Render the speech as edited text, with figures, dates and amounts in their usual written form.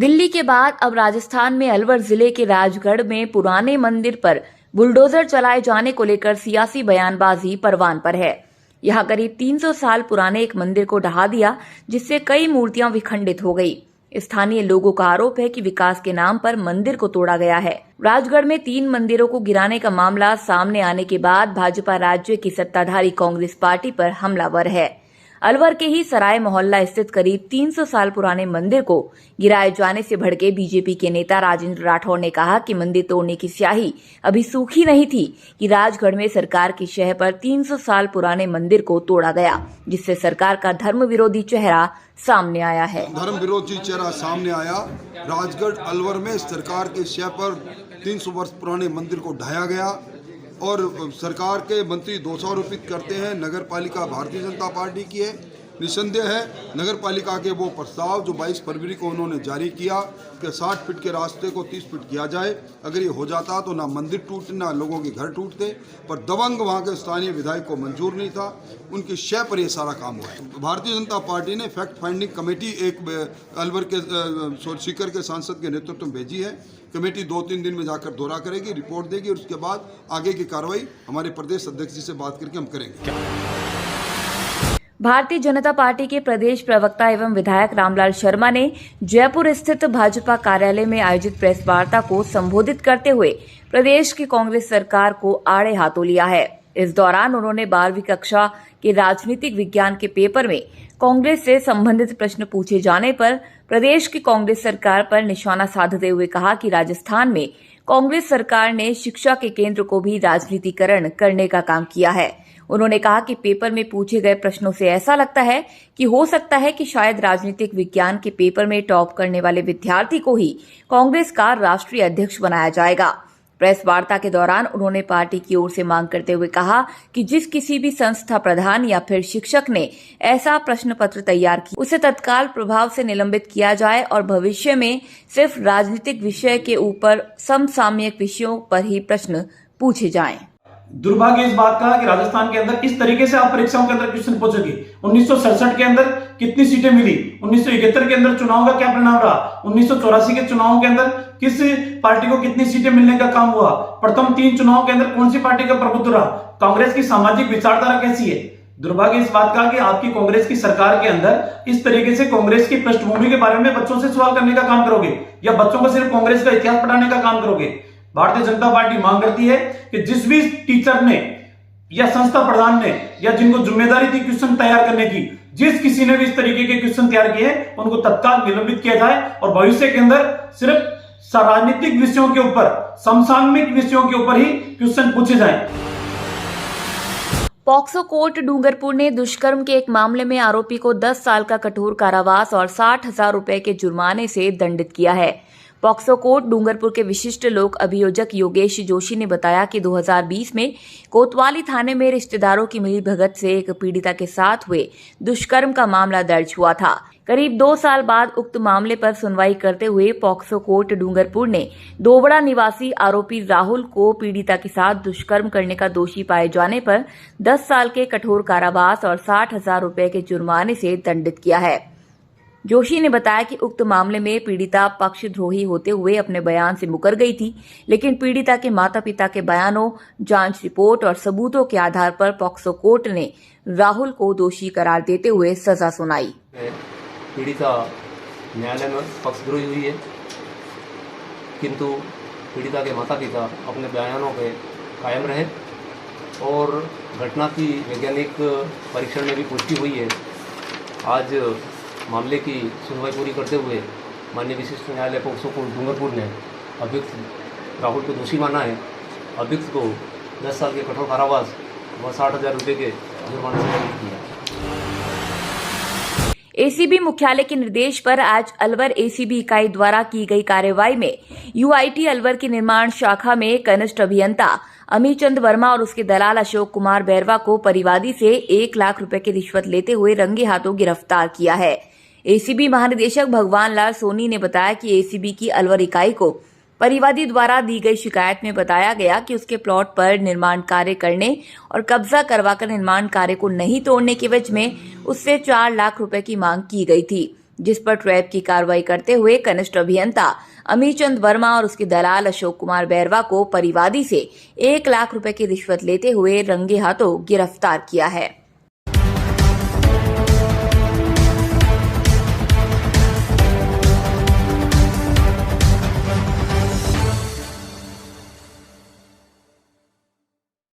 दिल्ली के बाद अब राजस्थान में अलवर जिले के राजगढ़ में पुराने मंदिर पर बुलडोजर चलाए जाने को लेकर सियासी बयानबाजी परवान पर है। यहां करीब 300 साल पुराने एक मंदिर को ढहा दिया, जिससे कई मूर्तियां विखंडित हो गई। स्थानीय लोगों का आरोप है कि विकास के नाम पर मंदिर को तोड़ा गया है। राजगढ़ में 3 मंदिरों को गिराने का मामला सामने आने के बाद भाजपा राज्य की सत्ताधारी कांग्रेस पार्टी पर हमलावर है। अलवर के ही सराय मोहल्ला स्थित करीब 300 साल पुराने मंदिर को गिराए जाने से भड़के बीजेपी के नेता राजेंद्र राठौड़ ने कहा कि मंदिर तोड़ने की स्याही अभी सूखी नहीं थी कि राजगढ़ में सरकार की शह पर 300 साल पुराने मंदिर को तोड़ा गया, जिससे सरकार का धर्म विरोधी चेहरा सामने आया है। धर्म विरोधी चेहरा सामने आया। राजगढ़ अलवर में सरकार के शह पर 300 वर्ष पुराने मंदिर को ढाया गया और सरकार के मंत्री दोषारोपित करते हैं। नगर पालिका भारतीय जनता पार्टी की है। निसंदेह है नगर पालिका के वो प्रस्ताव जो 22 फरवरी को उन्होंने जारी किया कि 60 फीट के रास्ते को 30 फीट किया जाए। अगर ये हो जाता तो ना मंदिर टूटते ना लोगों के घर टूटते, पर दबंग वहाँ के स्थानीय विधायक को मंजूर नहीं था। उनकी शय पर ये सारा काम हुआ है। भारतीय जनता पार्टी ने फैक्ट फाइंडिंग कमेटी एक अलवर के सीकर के सांसद के नेतृत्व में भेजी है। कमेटी 2-3 दिन में जाकर दौरा करेगी, रिपोर्ट देगी और उसके बाद आगे की कार्रवाई हमारे प्रदेश अध्यक्ष जी से बात करके हम करेंगे। भारतीय जनता पार्टी के प्रदेश प्रवक्ता एवं विधायक रामलाल शर्मा ने जयपुर स्थित भाजपा कार्यालय में आयोजित प्रेस वार्ता को संबोधित करते हुए प्रदेश की कांग्रेस सरकार को आड़े हाथों लिया है। इस दौरान उन्होंने 12वीं कक्षा के राजनीतिक विज्ञान के पेपर में कांग्रेस से संबंधित प्रश्न पूछे जाने पर प्रदेश की कांग्रेस सरकार पर निशाना साधते हुए कहा कि राजस्थान में कांग्रेस सरकार ने शिक्षा के केंद्र को भी राजनीतिकरण करने का काम किया है। उन्होंने कहा कि पेपर में पूछे गए प्रश्नों से ऐसा लगता है कि हो सकता है कि शायद राजनीतिक विज्ञान के पेपर में टॉप करने वाले विद्यार्थी को ही कांग्रेस का राष्ट्रीय अध्यक्ष बनाया जाएगा। प्रेस वार्ता के दौरान उन्होंने पार्टी की ओर से मांग करते हुए कहा कि जिस किसी भी संस्था प्रधान या फिर शिक्षक ने ऐसा प्रश्न पत्र तैयार किया, उसे तत्काल प्रभाव से निलंबित किया जाए और भविष्य में सिर्फ राजनीतिक विषय के ऊपर समसामयिक विषयों पर ही प्रश्न पूछे जाएं। दुर्भाग्य इस बात का कि राजस्थान के अंदर किस तरीके से आप परीक्षाओं के अंदर क्वेश्चन पूछोगे। 1967 के अंदर कितनी सीटें मिली, 1971 के अंदर चुनाव का क्या परिणाम रहा, 1984 के चुनावों के अंदर किस पार्टी को कितनी सीटें मिलने का काम हुआ, प्रथम 3 चुनावों के अंदर कौन सी पार्टी का प्रभुत्व रहा, कांग्रेस की सामाजिक विचारधारा कैसी है। दुर्भाग्य इस बात का कि आपकी कांग्रेस की सरकार के अंदर इस तरीके से कांग्रेस की पृष्ठभूमि के बारे में बच्चों से सवाल करने का काम करोगे या बच्चों को सिर्फ कांग्रेस का इतिहास पढ़ाने का काम करोगे। भारतीय जनता पार्टी मांग करती है कि जिस भी टीचर ने या संस्था प्रधान ने या जिनको जिम्मेदारी थी क्वेश्चन तैयार करने की, जिस किसी ने भी इस तरीके के क्वेश्चन तैयार किए उनको तत्काल निलंबित किया जाए और भविष्य के अंदर सिर्फ राजनीतिक विषयों के ऊपर, समसामयिक विषयों के ऊपर ही क्वेश्चन पूछे जाएं। पॉक्सो कोर्ट डूंगरपुर ने दुष्कर्म के एक मामले में आरोपी को 10 साल का कठोर कारावास और 60,000 रुपए के जुर्माने से दंडित किया है। पॉक्सो कोर्ट डूंगरपुर के विशिष्ट लोक अभियोजक योगेश जोशी ने बताया कि 2020 में कोतवाली थाने में रिश्तेदारों की मिलीभगत से एक पीड़िता के साथ हुए दुष्कर्म का मामला दर्ज हुआ था। करीब 2 साल बाद उक्त मामले पर सुनवाई करते हुए पॉक्सो कोर्ट डूंगरपुर ने दोबड़ा निवासी आरोपी राहुल को पीड़िता के साथ दुष्कर्म करने का दोषी पाए जाने पर 10 साल के कठोर कारावास और 60,000 रुपए के जुर्माने से दंडित किया है। जोशी ने बताया कि उक्त मामले में पीड़िता पक्षद्रोही होते हुए अपने बयान से मुकर गई थी, लेकिन पीड़िता के माता पिता के बयानों, जांच रिपोर्ट और सबूतों के आधार पर पॉक्सो कोर्ट ने राहुल को दोषी करार देते हुए सजा सुनाई। पीड़िता न्यायालय में पक्षद्रोही हुई है, किंतु पीड़िता के माता पिता अपने बयानों पे कायम रहे और घटना की वैज्ञानिक परीक्षण में भी पुष्टि हुई है। आज मामले की सुनवाई पूरी करते हुए माननीय विशिष्ट न्यायालय पॉक्सो कोर्ट डूंगरपुर ने अभियुक्त राहुल को दोषी माना है। अभियुक्त को 10 साल के कठोर कारावास व 60,000 रुपये के जुर्माने से दंडित किया। एसीबी मुख्यालय के निर्देश पर आज अलवर एसीबी इकाई द्वारा की गई कार्रवाई में यूआईटी अलवर की निर्माण शाखा में कनिष्ठ अभियंता अमीचंद वर्मा और उसके दलाल अशोक कुमार बैरवा को परिवादी से 1 लाख रुपए की रिश्वत लेते हुए रंगे हाथों गिरफ्तार किया है। एसीबी महानिदेशक भगवान लाल सोनी ने बताया कि एसीबी की अलवर इकाई को परिवादी द्वारा दी गई शिकायत में बताया गया कि उसके प्लॉट पर निर्माण कार्य करने और कब्जा करवाकर निर्माण कार्य को नहीं तोड़ने के एवज में उससे 4 लाख रुपए की मांग की गई थी, जिस पर ट्रैप की कार्रवाई करते हुए कनिष्ठ अभियंता अमीर चंद वर्मा और उसके दलाल अशोक कुमार बैरवा को परिवादी से 1 लाख रुपए की रिश्वत लेते हुए रंगे हाथों गिरफ्तार किया है।